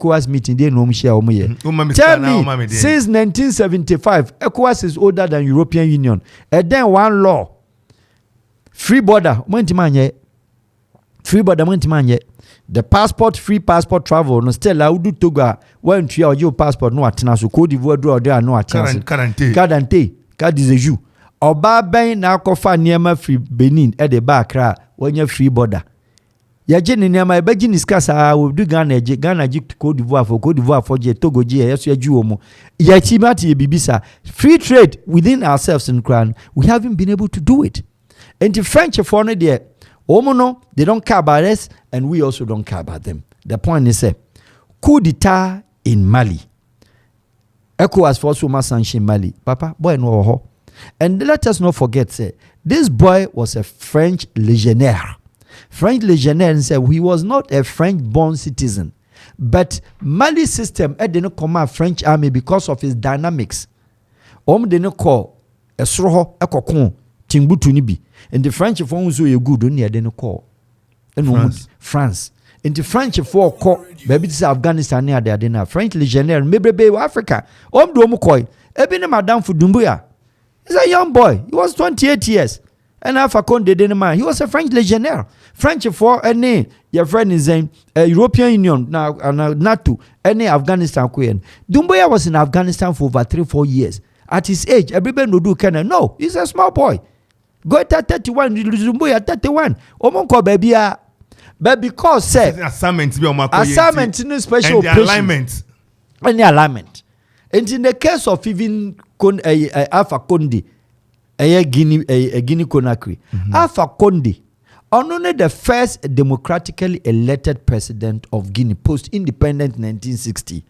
ECOWAS meeting they no share omoye. Tell me, since 1975, ECOWAS is older than European Union. And then one law, free border, free border, the passport, free passport travel. No still I do Togo when your passport no atina so Cote d'Ivoire do there no atina. Quarantine, card is a Jew. Oba ben na kofa niema free Benin at the back when you free border. Ya jeni niema e beji niskasa we do Ghana Cote d'Ivoire for je Togo je yeso ya ju omo. Ya timati ye bibisa free trade within ourselves in Crown. We haven't been able to do it. And the French for no there Omono, they don't care about us, and we also don't care about them. The point is, coup d'etat in Mali. ECOWAS for Suma sanction Mali. Papa, boy no ho. And let us not forget, say, this boy was a French legionnaire. French legionnaire said he was not a French-born citizen, but Mali system didn't command French army because of his dynamics. Didn't call a sroho a kokon Timbuktu nibi. And the French for so you good only didn't call. And France. And the French for call maybe this Afghanistan near there dinner. French legionnaire maybe be Africa. Do mukoi. Ebene Madame Fudumbuya. He's a young boy. He was 28 years. And Alpha Conde didn't mind. He was a French legionnaire. French for any your friend is in European Union now NATO any Afghanistan queen. Dumbuya was in Afghanistan for over 3-4 years. At his age, everybody would do Canada. No, he's a small boy. Go at 31, Dumbuya 31. Omonko baby, but because say assignment in a special and the alignment. And the alignment. And in the case of even Alpha Conde, Guinea Conakry, Alpha Conde, only the first democratically elected president of Guinea post-independent 1960.